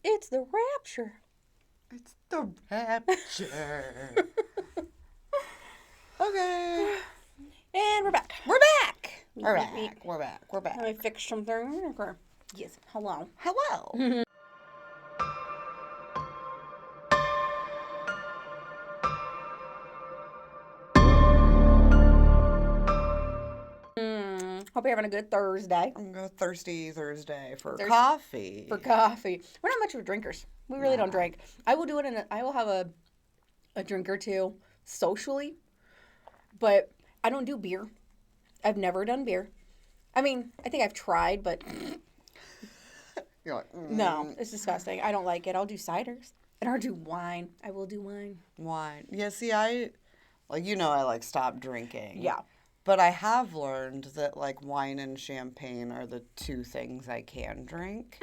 It's the rapture. It's the rapture. Okay. And we're back. We're back. We're Meep, meep. back. We're back. We're Let me back. fix something. Okay. Yes. Hello. Hello. Hope you're having a good Thursday. I'm going to thirsty Thursday for Thirst- coffee. For coffee. We're not much of drinkers. We really don't drink. I will do it I will have a drink or two socially, but I don't do beer. I've never done beer. I mean, I think I've tried, but You're like, no, it's disgusting. I don't like it. I'll do ciders. And I'll do wine. I will do wine. wine. Yeah, see, I stopped drinking. Yeah. But I have learned that, like, wine and champagne are the two things I can drink.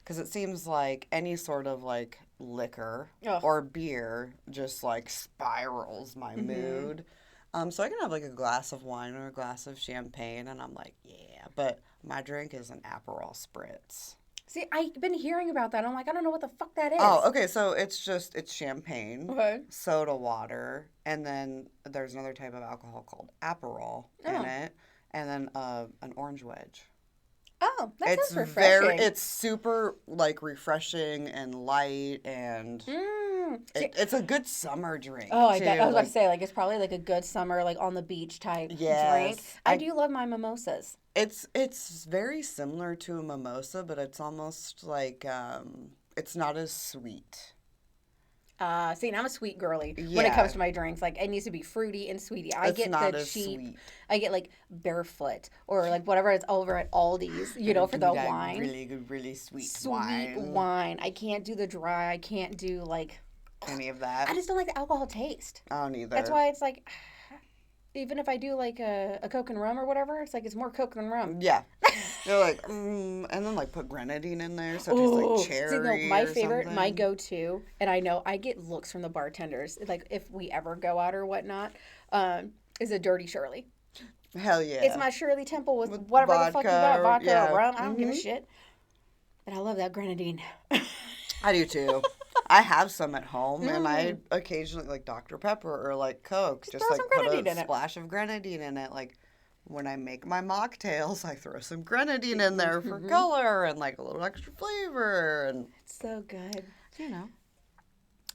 Because it seems like any sort of, like, liquor Ugh. or beer just, like, spirals my mood. So I can have, like, a glass of wine or a glass of champagne, and I'm like, yeah. But my drink is an Aperol Spritz. See, I've been hearing about that. I'm like, I don't know what the fuck that is. Oh, okay, so it's champagne, Okay. soda water, and then there's another type of alcohol called Aperol in Oh. it, and then an orange wedge. Oh, that It's sounds refreshing. it's super, like, refreshing and light, and See, it's a good summer drink, oh, I too. bet. I was about like, to say, like, it's probably like a good summer, like on the beach type drink. Yes. I do love my mimosas. It's very similar to a mimosa, but it's almost like, it's not as sweet. See, and I'm a sweet girly when it Yeah. comes to my drinks. Like, it needs to be fruity and sweety. I It's get not the as cheap. sweet. I get like Barefoot or like whatever it's over at Aldi's, you know, for the That wine. really good, really sweet Sweet wine. I can't do the dry. I can't do like. Any of that. I just don't like the alcohol taste. I don't either. That's why it's like, even if I do like a Coke and rum or whatever, it's like it's more Coke than rum. Yeah. They're like, and then, like, put grenadine in there, so it tastes Ooh. like cherry. See, no, my or favorite, my something. go-to, and I know I get looks from the bartenders, like if we ever go out or whatnot, is a Dirty Shirley. Hell yeah. It's my Shirley Temple with whatever the fuck you got, vodka yeah. or rum. I don't give a shit. But I love that grenadine. I do too. I have some at home, and I occasionally, like, Dr. Pepper or, like, Coke, just throw like some put grenadine a in it. splash of grenadine in it. Like, when I make my mocktails, I throw some grenadine in there for color and, like, a little extra flavor, and, So good. you know.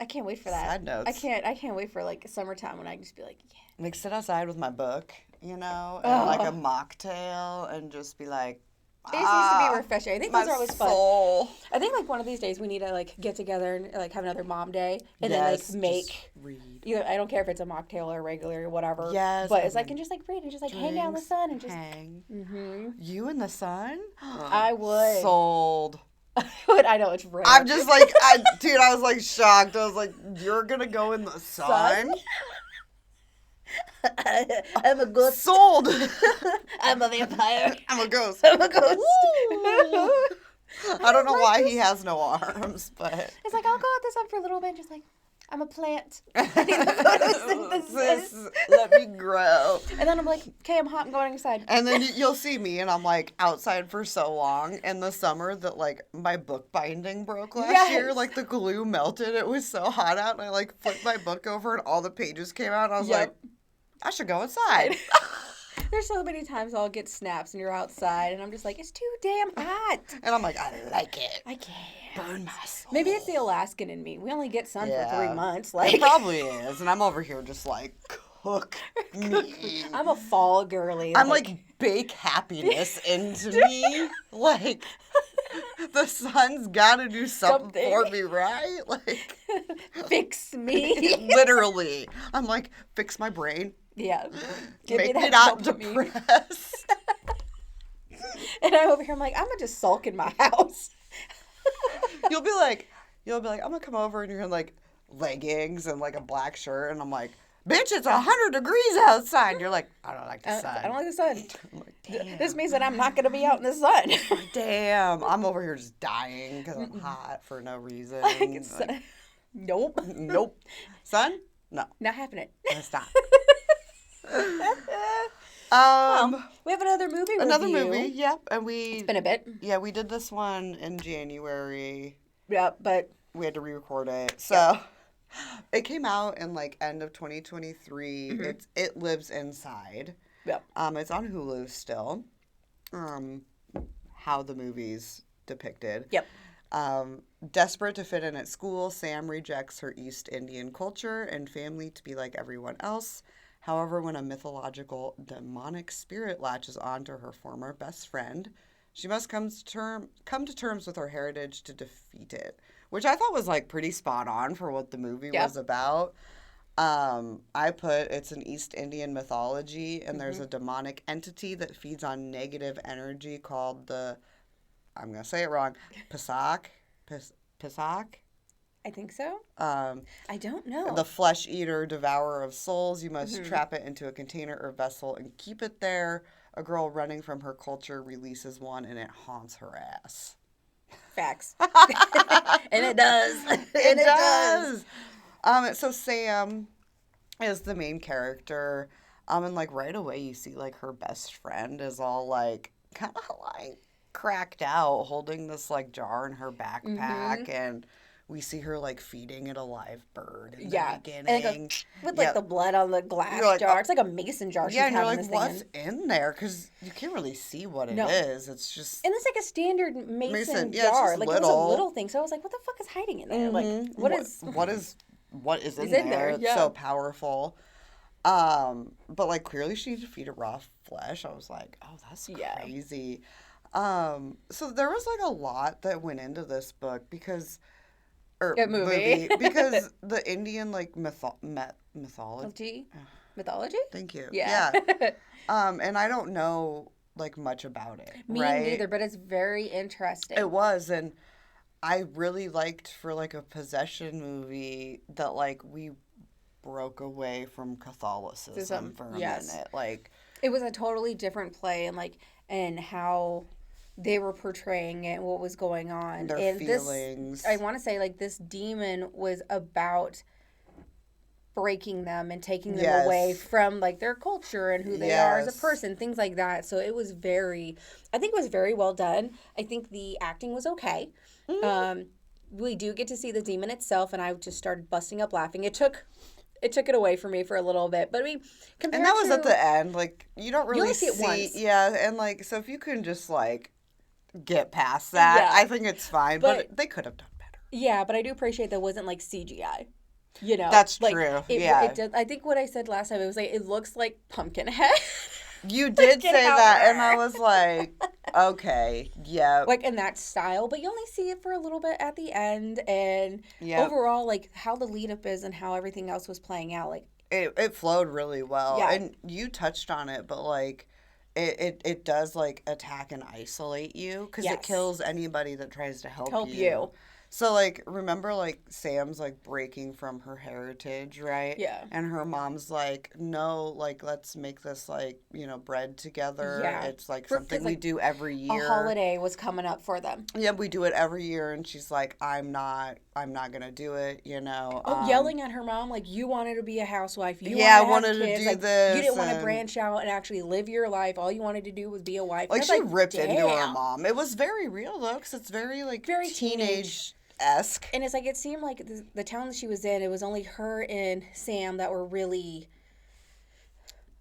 I can't wait for that. Side notes. I can't wait for like summertime when I can just be like, yeah. Like, sit outside with my book, you know, and, like, a mocktail, and just be like, It just needs to be refreshing. I think my those are always fun. soul. I think like one of these days we need to like get together and like have another mom day and Yes, then just like make read. either I don't care if it's a mocktail or regular or whatever. Yes, But and it's like then and just like read and just like hang out in the drinks, sun and just hang. mm-hmm. You in the sun? I would. Sold. I know it's rare. I'm just like, dude, I was like shocked. I was like, you're gonna go in the sun? I'm a ghost. Sold. I'm a vampire. I'm a ghost. I'm a ghost. I don't know why he has no arms, but. It's like I'll go out the sun for a little bit, just like I'm a plant. I need the photosynthesis. Let me grow. And then I'm like, okay, I'm hot. I'm going inside. And then you'll see me, and I'm like outside for so long in the summer that like my book binding broke last year. Yes. Like the glue melted. It was so hot out, and I like flipped my book over, and all the pages came out. And I was Yep. like, I should go inside. There's so many times I'll get snaps and you're outside, and I'm just like, it's too damn hot. And I'm like, I like it. I can't. Burn my soul. Maybe it's the Alaskan in me. We only get sun for 3 months. It Like probably is, and I'm over here just like cook me. I'm a fall girly. I'm like bake happiness into me. Like the sun's gotta do something for me, right? Like fix me. literally. I'm like, fix my brain. Yeah. Make me not depressed. And I'm over here, I'm like, I'm gonna just sulk in my house. You'll be like, I'm gonna come over and you're in like leggings and like a black shirt, and I'm like, bitch, it's 100 degrees outside. And you're like, I don't like the sun. I don't like the sun. I'm like, damn. This means that I'm not gonna be out in the sun. Damn, I'm over here just dying because I'm hot for no reason. Like, Nope. nope. Sun? No, Not happening. it's not. We have another movie Another review. movie, yep. And we It's been a bit. yeah, we did this one in January. Yeah, but We had to re-record it. So it came out in like end of 2023. Mm-hmm. It Lives Inside. yeah. It's on Hulu still. How the movie's depicted. Yep. Desperate to fit in at school, Sam rejects her East Indian culture and family to be like everyone else. However, when a mythological demonic spirit latches onto her former best friend, she must come to terms with her heritage to defeat it, which I thought was like pretty spot on for what the movie was about. I put it's an East Indian mythology, and there's a demonic entity that feeds on negative energy called the, I'm gonna say it wrong, Pisak. Pisak. I think so. Um, I don't know. the flesh eater, devourer of souls. You must trap it into a container or vessel and keep it there. A girl running from her culture releases one, and it haunts her ass. Facts. And it does. It does. So Sam is the main character. And like right away you see like her best friend is all like kind of like cracked out, holding this like jar in her backpack, and we see her like feeding it a live bird in the beginning. And it goes with like the blood on the glass like, jar. It's like a mason jar. Yeah, she's and you're having like, this what's thing in there? Because you can't really see what it is. It's just And it's like a standard mason yeah, it's jar. just Like it was a little thing. So I was like, what the fuck is hiding in there? Like what is in there? Yeah. It's so powerful. But like clearly she needed to feed it raw flesh. I was like, oh, that's crazy. So there was like a lot that went into this book because movie. because the Indian like mythology. Mythology? Thank you. Yeah. And I don't know like much about it. Me right? neither, but it's very interesting. It was, and I really liked for like a possession movie that like we broke away from Catholicism for a minute. Like it was a totally different play and how they were portraying it and what was going on. Their and feelings. I want to say like this demon was about breaking them and taking them away from like their culture and who they are as a person, things like that. So it was I think it was very well done. I think the acting was okay. We do get to see the demon itself, and I just started busting up laughing. It took it away from me for a little bit, but compared and that was at the end. Like you don't really only see it once. Yeah, and like so if you can just like get past that, I think it's fine. But they could have done better. Yeah, but I do appreciate that it wasn't like CGI. You know, that's like, true. It does, I think what I said last time, it was like it looks like Pumpkinhead. You did say that, and I was like, okay, yeah. Like in that style, but you only see it for a little bit at the end, and overall, like how the lead up is and how everything else was playing out, like it flowed really well. Yeah. And you touched on it, but like it does like attack and isolate you because it kills anybody that tries to help you. So, like, remember, like, Sam's, like, breaking from her heritage, right? Yeah. And her mom's like, no, like, let's make this, like, you know, bread together. Yeah. It's, like, something we do every year. A holiday was coming up for them. Yeah, we do it every year. And she's like, I'm not going to do it, you know. Yelling at her mom, like, you wanted to be a housewife. I wanted to do like, this. You didn't want to branch out and actually live your life. All you wanted to do was be a wife. Like, she ripped into her mom. It was very real, though, because it's very, like, very teenage-esque. And it's like, it seemed like the town that she was in, it was only her and Sam that were really,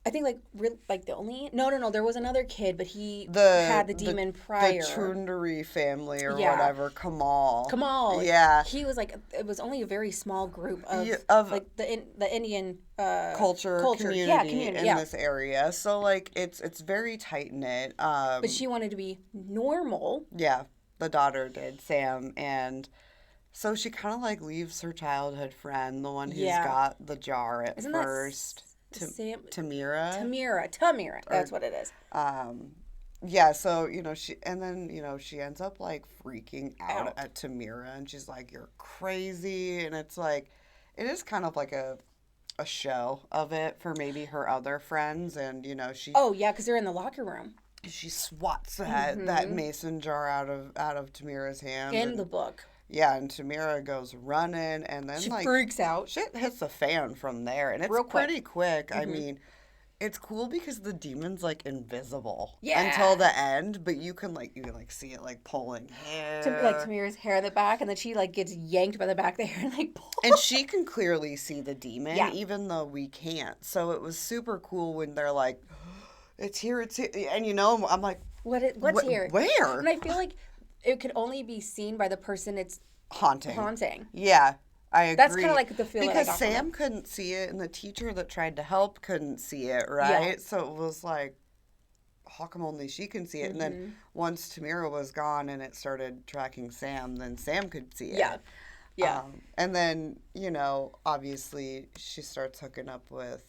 I think, like the only, no, there was another kid, but he had the demon prior. The Chundari family or whatever, Kamal. Yeah. He was like, it was only a very small group of like the Indian culture community in this area. So, like, it's very tight-knit. But she wanted to be normal. Yeah, the daughter did, Sam, and so she kind of like leaves her childhood friend, the one who's got the jar at first. Tamira. That's what it is. Yeah, so, you know, she ends up like freaking out at Tamira, and she's like, you're crazy. And it's like, it is kind of like a show of it for maybe her other friends. And, you know, she. Oh, yeah, because they're in the locker room. She swats that mason jar out of Tamira's hand. In the book. Yeah, and Tamira goes running, and then she freaks out. Shit hits the fan from there, and it's pretty quick. I mean, It's cool because the demon's like invisible Yeah. until the end, but you can like see it like pulling hair. Like Tamira's hair in the back, and then she like gets yanked by the back of the hair and like pulls. And she can clearly see the demon, Yeah. even though we can't. So it was super cool when they're like, it's here, and you know, I'm like, What's here? Where? And I feel like it could only be seen by the person it's Haunting. Yeah, I agree. That's kind of like the feeling because I got from Sam it. couldn't see it, and the teacher that tried to help couldn't see it, right? Yeah. So it was like, how come only she can see it? And Mm-hmm. then once Tamira was gone and it started tracking Sam, then Sam could see it. Yeah. Yeah. And then, you know, obviously she starts hooking up with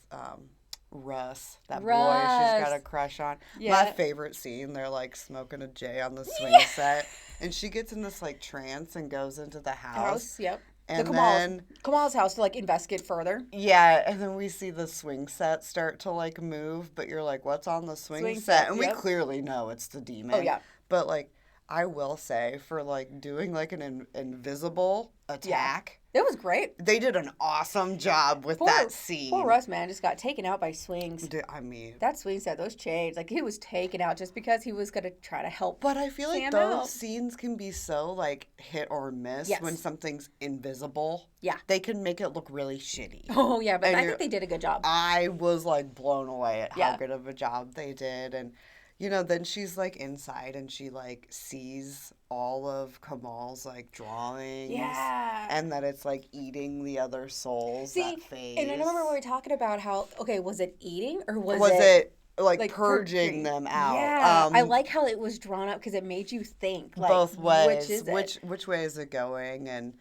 Russ, that boy she's got a crush on. Yeah. My favorite scene, they're like smoking a J on the swing set. And she gets in this like trance and goes into the house. Yep. And the then, Kamal's house to like investigate further. yeah, and then we see the swing set start to like move, but you're like, what's on the swing set? And we yep. clearly know it's the demon. Oh, yeah. But like, I will say, for like doing like an invisible attack, It was great. they did an awesome job with that scene. Poor Russ, man, just got taken out by swings. I mean, That swing set, those chains, like he was taken out just because he was gonna try to help. but I feel like Sam those out. scenes can be so like hit or miss Yes. when something's invisible. Yeah. They can make it look really shitty. Oh yeah, but And I you're- think they did a good job. I was like blown away at how Yeah. good of a job they did. And, you know, then she's like inside and she like sees all of Kamal's like drawings. Yeah. And that it's like eating the other souls. See, that phase. and I remember we were talking about how was it eating or was it like, like purging them out? Yeah, I like how it was drawn up because it made you think like both ways. Which is it? Which way is it going? And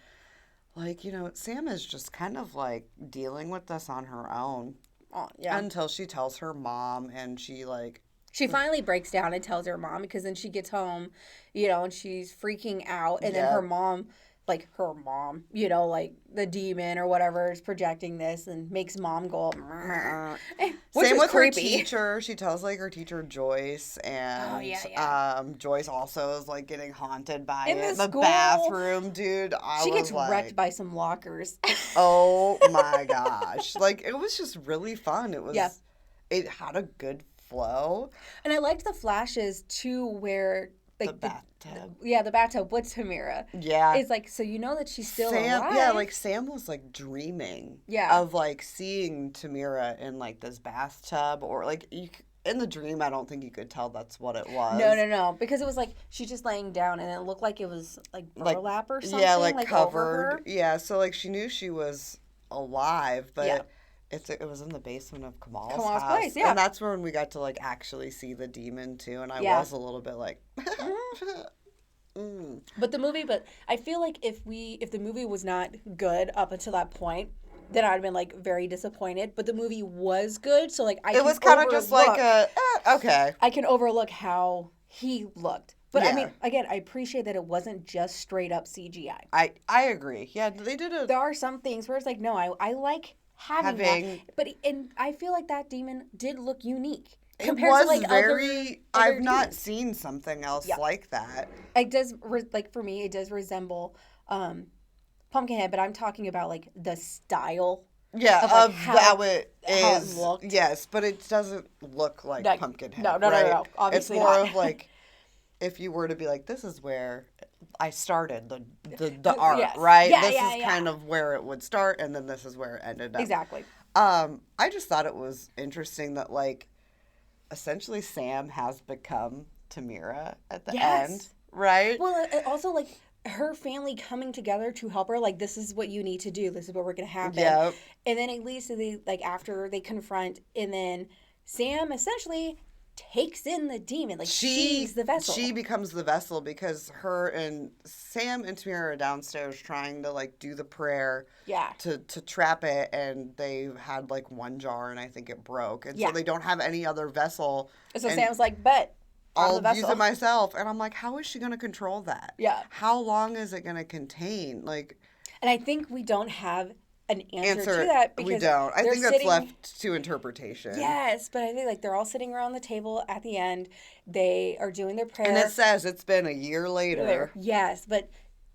like, you know, Sam is just kind of like dealing with this on her own. Oh, yeah. Until she tells her mom and she like She finally breaks down and tells her mom because then she gets home, you know, and she's freaking out. And then her mom, you know, like the demon or whatever is projecting this and makes mom go, which same was with creepy. her teacher. She tells like her teacher Joyce, and Joyce also is like getting haunted by In it. the The school. bathroom, dude. She gets like, wrecked by some lockers. oh my gosh! Like it was just really fun. It was. Yeah. It had a good flow. And I liked the flashes too where like The bathtub. the bathtub with Tamira. Yeah. It's like, so you know that she's still Sam, alive. yeah, like Sam was like dreaming of like seeing Tamira in like this bathtub or like in the dream. I don't think you could tell that's what it was. No, because it was like she's just laying down and it looked like it was like burlap or something. Yeah, like over covered. her. Yeah, so like she knew she was alive, but Yeah. it was in the basement of Kamal's Kamal's house. place, yeah. And that's when we got to like actually see the demon too, and I Yeah. was a little bit like But I feel like if the movie was not good up until that point, then I'd have been like very disappointed. But the movie was good, so like it was kind of just like okay. I can overlook how he looked. But I Yeah. mean, again, I appreciate that it wasn't just straight up CGI. I agree. Yeah, they did a There are some things where it's like, no, I like having that. But and I feel like that demon did look unique compared to like very. other I've not demons. seen something else Yeah. like that. It does like for me, it does resemble Pumpkinhead, but I'm talking about like the style. Yeah, Of, like, of how how it how it is. looked. Yes, but it doesn't look like Like, Pumpkinhead. no, right? obviously it's more not. of like if you were to be like, this is where I started the art, yes. right? Yeah, this yeah, is yeah. kind of where it would start, and then this is where it ended up. Exactly. I just thought it was interesting that like essentially Sam has become Tamira at the Yes. end, right? Well, it also like her family coming together to help her. Like, this is what you need to do. This is what we're gonna happen. Yep. And then at least they like after they confront, and then Sam essentially takes in the demon. Like she's the vessel. She becomes the vessel because her and Sam and Tamira are downstairs trying to like do the prayer Yeah. to trap it, and they had like one jar and I think it broke, and Yeah. so they don't have any other vessel. So and Sam's like, but I'm the I'll use vessel. it myself, and I'm like, how is she gonna control that? Yeah. How long is it gonna contain? Like And I think we don't have an answer to that because we don't. I they're think that's sitting- left to interpretation. Yes, but I think like they're all sitting around the table at the end. They are doing their prayer. And it says it's been a year later. Yes, but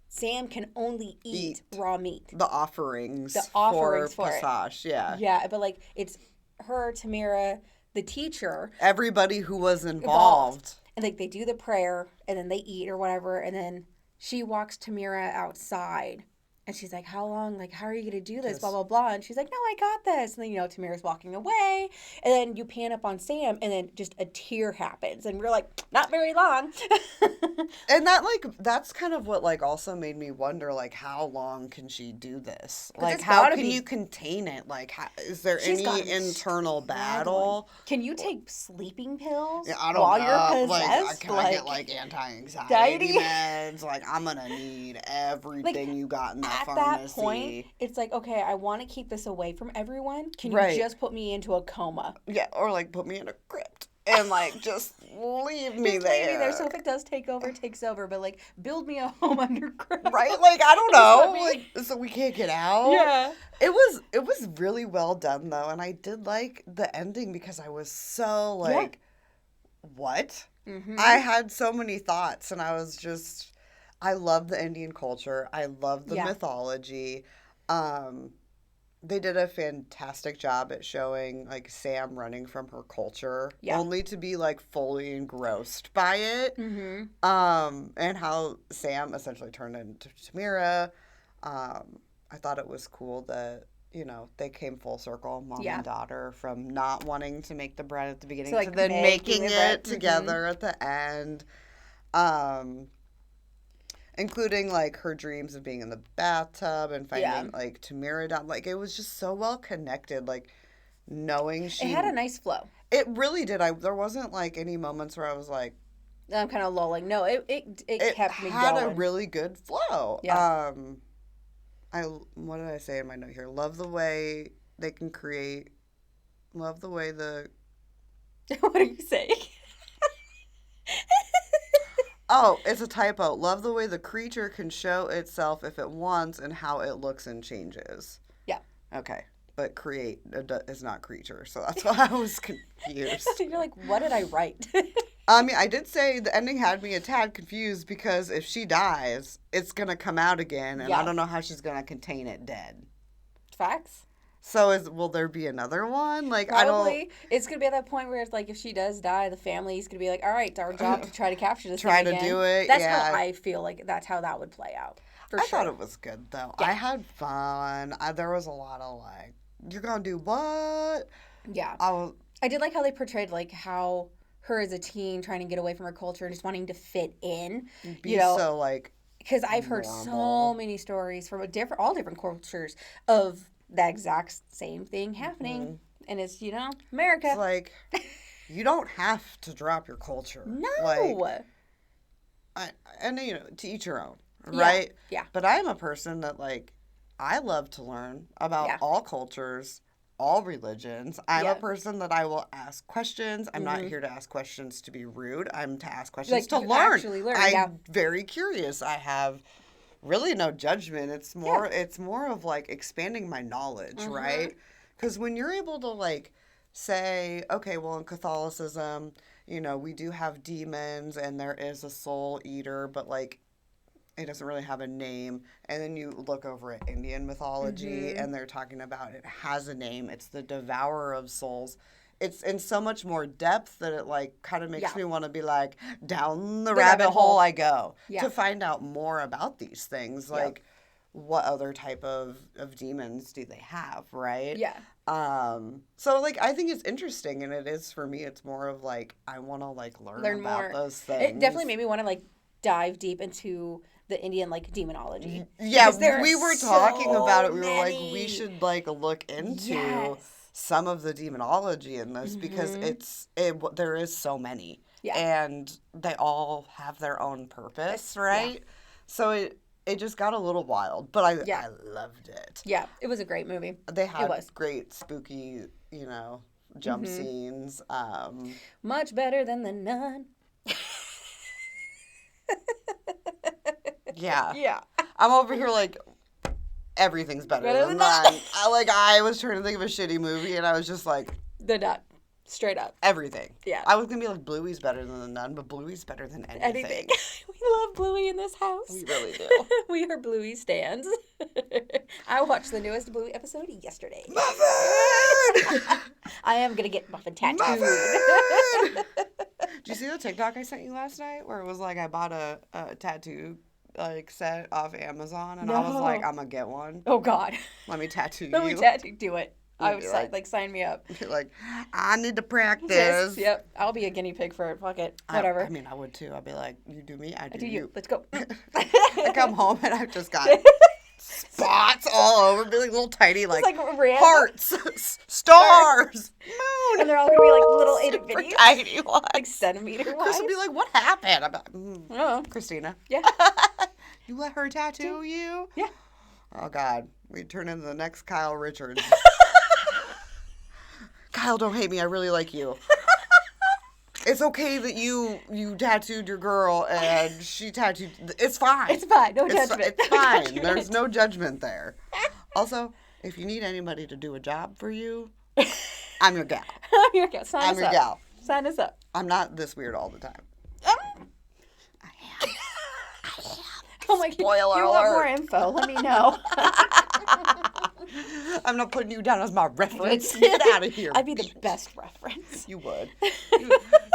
Sam can only eat raw meat. The offerings, The offerings for for it. Passage, yeah. Yeah, but like it's her, Tamira, the teacher Everybody who was involved. and like they do the prayer and then they eat or whatever, and then she walks Tamira outside. And she's like, how long, like, how are you going to do this, blah, blah, blah. And she's like, no, I got this. And then, Tamira's walking away. And then you pan up on Sam, and then just a tear happens. And we're like, not very long. And that, like, that's kind of what, like, also made me wonder, like, how long can she do this? Like, how can you contain it? Like, is there any internal battle? Can you take sleeping pills I don't while know. you're Like, possessed? can I get, like, anti-anxiety meds? Like, I'm going to need everything you got in that at pharmacy. That point, it's like, okay, I want to keep this away from everyone. Can you just put me into a coma? Yeah, or like put me in a crypt and like just leave me there. Leave me there. So if it does take over, it takes over. But like, build me a home underground. Right? Like I don't know. Like so we can't get out. Yeah. It was really well done though, and I did like the ending because I was so like, what? Mm-hmm. I had so many thoughts, and I was just. I love the Indian culture. I love the mythology. They did a fantastic job at showing like Sam running from her culture, only to be like fully engrossed by it. Mm-hmm. And how Sam essentially turned into Tamira. I thought it was cool that they came full circle, mom and daughter, from not wanting to make the bread at the beginning to then making it together at the end. Including, like, her dreams of being in the bathtub and finding, like, Tamira down. Like, it was just so well connected, like, knowing she... It had a nice flow. It really did. There wasn't, like, any moments where I was like... I'm kind of lulling. No, it kept me going. It had a really good flow. Yeah. What did I say in my note here? Love the way they can create... Love the way the... What are you saying? Oh, it's a typo. Love the way the creature can show itself if it wants and how it looks and changes. Yeah. Okay. But create is not creature, so that's why I was confused. You're like, what did I write? I mean, I did say the ending had me a tad confused because if she dies, it's going to come out again, and I don't know how she's going to contain it dead. Facts. So will there be another one? Like Probably. It's going to be at that point where it's like if she does die, the family's going to be like, all right, it's our job to try to capture this thing again. Do it. That's how I feel like that's how that would play out. I thought it was good, though. Yeah. I had fun. There was a lot of like, you're going to do what? Yeah. I did like how they portrayed like how her as a teen trying to get away from her culture and just wanting to fit in. So like. Because I've heard so many stories from all different cultures of that exact same thing happening. Mm-hmm. And it's, America. It's like, you don't have to drop your culture. No. Like, and, to each your own, right? Yeah. But I'm a person that, like, I love to learn about all cultures, all religions. I'm a person that I will ask questions. I'm not here to ask questions to be rude. I'm to ask questions to learn. Actually learn. I'm very curious. I have... really no judgment. It's more of like expanding my knowledge, right? Because when you're able to like say, okay, well in Catholicism, we do have demons and there is a soul eater, but like it doesn't really have a name. And then you look over at Indian mythology and they're talking about it has a name. It's the devourer of souls. It's in so much more depth that it like kind of makes me want to be like down the rabbit hole I go to find out more about these things. Like what other type of demons do they have, right? Yeah. So like I think it's interesting, and it is for me. It's more of like I want to like learn about more. Those things. It definitely made me want to like dive deep into the Indian like demonology. Yeah, we were talking about it. We were like we should like look into some of the demonology in this because there is so many and they all have their own purpose, right? So it just got a little wild, but I loved it. Yeah, it was a great movie. They had great spooky, jump scenes. Much better than The Nun. Yeah. I'm over here like everything's better than that. I was trying to think of a shitty movie, and I was just like, The Nun. Straight up. Everything. Yeah. I was gonna be like, Bluey's better than the Nun, but Bluey's better than anything. Anything. We love Bluey in this house. We really do. We are Bluey stands. I watched the newest Bluey episode yesterday. Muffin! I am gonna get Muffin tattooed. Muffin! Did you see the TikTok I sent you last night where it was like I bought a tattoo like set off Amazon and I was No. like, I'm gonna get one. Oh God. Let me tattoo Let me you. do it. You'd I would be sign me up. You're like, I need to practice. Yes, yep. I'll be a guinea pig for it. Fuck it. Whatever. I mean, I would too. I'd be like, you do me, I I do do you. you. Let's go. I come home and I've just got spots all over, be like little tiny like, like random. hearts, stars, moon. And they're all gonna be like little itty Super bitty, tiny ones. like centimeter Chris wise. would be like, what happened? I'm like, Oh, Christina. yeah. You let her tattoo you? Yeah. Oh, God. We'd turn into the next Kyle Richards. Kyle, don't hate me. I really like you. It's okay that you tattooed your girl and she tattooed. It's fine. It's fine. No It's judgment. It's No fine. judgment. There's no judgment there. Also, if you need anybody to do a job for you, I'm your gal. I'm your gal. Sign I'm us your up. gal. Sign us up. I'm not this weird all the time. Oh my God. Spoiler You want more alert. info? Let me know. I'm not putting you down as my reference. Get out of here. I'd be the best reference. You would.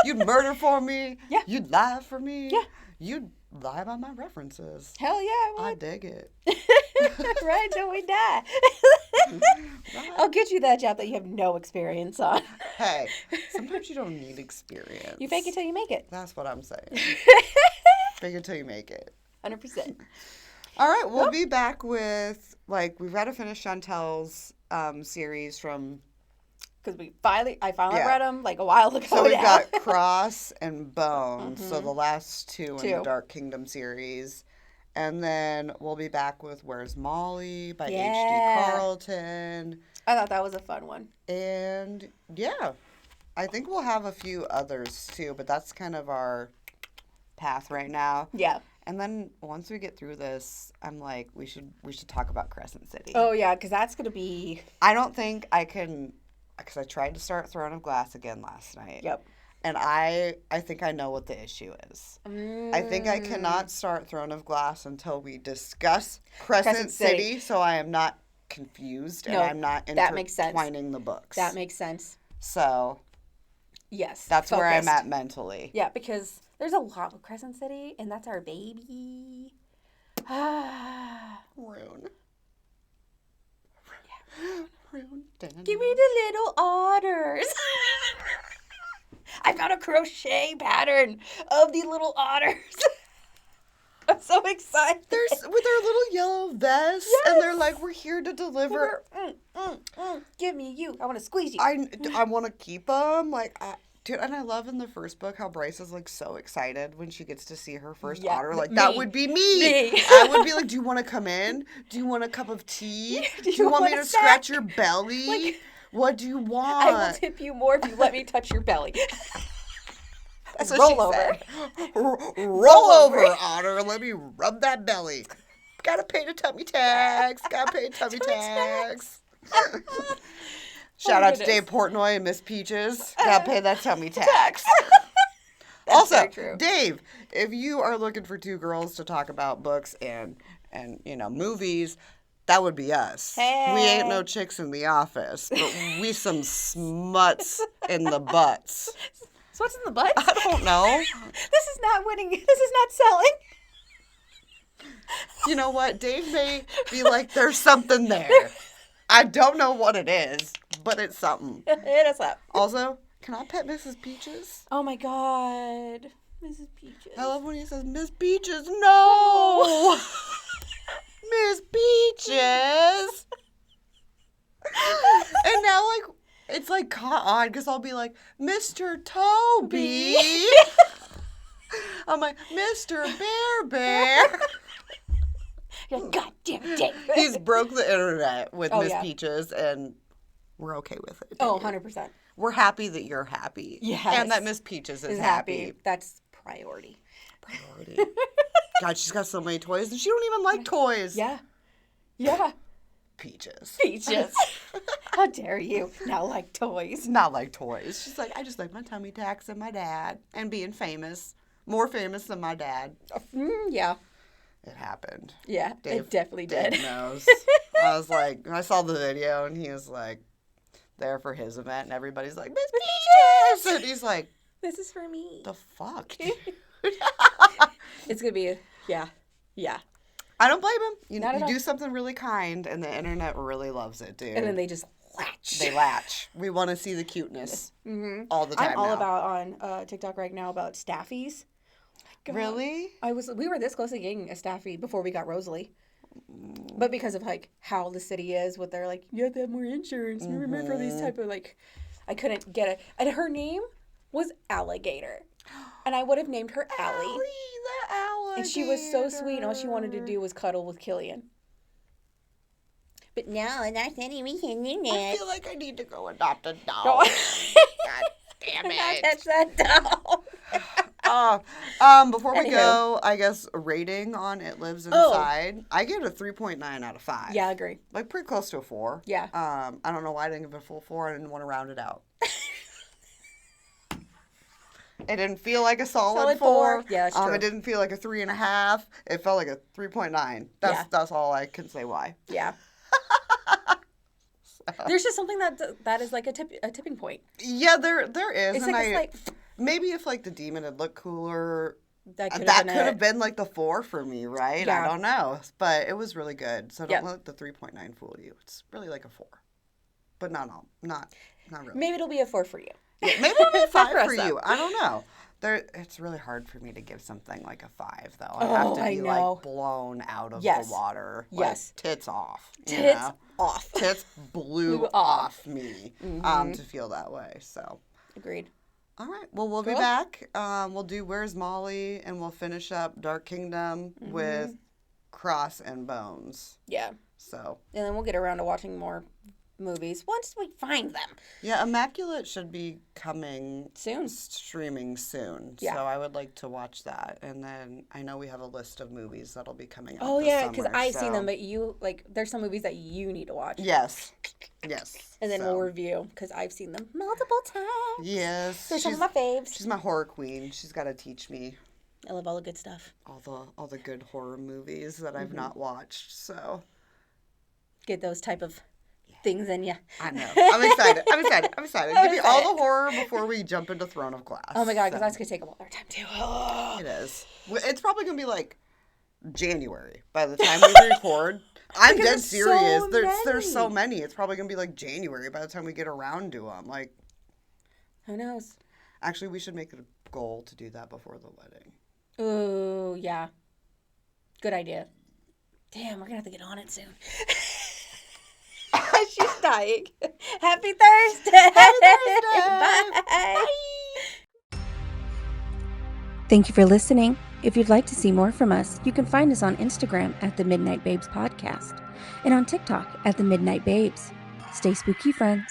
You'd murder for me. Yeah. You'd lie for me. Yeah. You'd lie about my references. Hell yeah, I I would. dig it. Right till we die. I'll get you that job that you have no experience on. Hey, sometimes you don't need experience. You fake it till you make it. That's what I'm saying. Fake it till you make it. 100%. All right, we'll be back with, like, we've got to finish Chantel's series from, Because I finally Yeah. read them like a while ago. so we've now. got Cross and Bones, so the last two in the Two. Dark Kingdom series. And then we'll be back with Where's Molly by H.D. Yeah. Carlton. I thought that was a fun one. And, yeah, I think we'll have a few others, too, but that's kind of our path right now. Yeah. And then once we get through this, I'm like, we should talk about Crescent City. Oh yeah, because that's gonna be. I don't think I can, because I tried to start Throne of Glass again last night. Yep. And I think I know what the issue is. I think I cannot start Throne of Glass until we discuss Crescent City, so I am not confused and No, I'm not that makes sense. intertwining the books. That makes sense. So Yes. that's where I'm focused. at mentally. Yeah, because there's a lot with Crescent City, and that's our baby. Rune. Rune. Give me the little otters. I found a crochet pattern of the little otters. I'm so excited. They're with their little yellow vests, and they're like, "We're here to deliver." Give me you. I want to squeeze you. I want to keep them. Dude, and I love in the first book how Bryce is like so excited when she gets to see her first Yeah, otter. Like me. that would be me. Me. I would be like, "Do you want to come in? Do you want a cup of tea? Do Do you want me want a to scratch snack?" your belly? Like, what do you want?" I will tip you more if you let me touch your belly. That's what roll she over. said. Roll over, otter. Let me rub that belly. Gotta pay the tummy tax. Gotta pay tummy tax. Shout out to goodness. Dave Portnoy and Miss Peaches. Gotta pay that tummy tax. That's Also, very true. Dave, if you are looking for two girls to talk about books and movies, that would be us. We ain't Hey. no chicks in the office, but we some smuts in the butts. So what's in the butt? I don't know. This is not winning. This is not selling. You know what? Dave may be like, there's something there. I don't know what it is, but it's something. Hit us up. Also, can I pet Mrs. Peaches? Oh my God. Mrs. Peaches. I love when he says, Miss Peaches, no! Miss Peaches! And now, like, it's like caught on because I'll be like, Mr. Toby! I'm like, Mr. Bear Bear! You're like, God damn it, Dave. He's broke the internet with Oh, Miss yeah. Peaches, and we're okay with it. Oh, Dave. 100%. We're happy that you're happy. Yes. And that Miss Peaches is happy. That's priority. Priority. God, she's got so many toys, and she don't even like toys. Yeah. Yeah. Peaches. Peaches. How dare you? Now like toys. Not like toys. She's like, I just like my tummy tacks and my dad and being famous. More famous than my dad. Yeah. It happened. Yeah, it definitely Dave did. knows. I was like, I saw the video and he was like, there for his event and everybody's like, Miss Peaches! And he's like, This is for me. the fuck? It's going to be, yeah. I don't blame him. Not at You all. do something really kind and the internet really loves it, dude. And then they just latch. They latch. We want to see the cuteness all the time I'm all now. about on TikTok right now about staffies. God. Really? We were this close to getting a staffy before we got Rosalie. But because of like how the city is with their like, you have to have more insurance. You remember these type of like, I couldn't get it. And her name was Alligator. And I would have named her Allie. The alligator. And she was so sweet. And all she wanted to do was cuddle with Killian. But no, in our city we can do I that. feel like I need to go adopt a dog. Don't- God damn Do not it. touch that doll. Before we Anywho. go, I guess rating on It Lives Inside. I give it a 3.9 out of 5. Yeah, I agree. Like pretty close to a 4. Yeah. I don't know why I didn't give it a full 4. I didn't want to round it out. It didn't feel like a solid, Solid 4. 4. Yeah, that's true. It didn't feel like a 3.5. It felt like a 3.9. That's all I can say why. Yeah. There's just something that is like a tipping point. Yeah, there is. It's and like a slight. maybe if like the demon had looked cooler, That could that have could have been like the 4 for me, right? Yeah. I don't know. But it was really good. So don't Yep. let the 3.9 fool you. It's really like a 4. But not really. Maybe it'll be a 4 for you. Yeah, maybe it'll be a 5 for us, for you. though. I don't know. It's really hard for me to give something like a 5, though. I Oh, have to I be know. like blown out of Yes. the water. Yes. Like, tits off. you Tits know? off. Tits blew Blew off me Mm-hmm. to feel that way. So. Agreed. All right. Well, we'll be Cool. back. We'll do Where's Molly, and we'll finish up Dark Kingdom with Cross and Bones. Yeah. So, And then we'll get around to watching more movies once we find them. yeah, Immaculate should be coming Soon. streaming soon. Yeah. So I would like to watch that. And then I know we have a list of movies that'll be coming out. Oh, this yeah, because summer, I've seen so- them, but you, like, there's some movies that you need to watch. Yes. Yes. And then So, we'll review, because I've seen them multiple times. Yes. They're some of my faves. She's my horror queen. She's got to teach me I love all the good stuff. all the good horror movies that I've not watched. So Get those type of things in you. I know. I'm excited. Give me all the horror before we jump into Throne of Glass. Oh my god, because So, that's going to take a lot of time too. it is. It's probably gonna be like January by the time we record. I'm Because dead there's serious. so There's so many. many. It's probably gonna be like January by the time we get around to them. Like, Who knows? actually, we should make it a goal to do that before the wedding. Ooh, yeah. Good idea. Damn, we're going to have to get on it soon. She's dying. Happy Thursday. Bye. Thank you for listening. If you'd like to see more from us, you can find us on Instagram at The Midnight Babes Podcast and on TikTok at The Midnight Babes. Stay spooky, friends.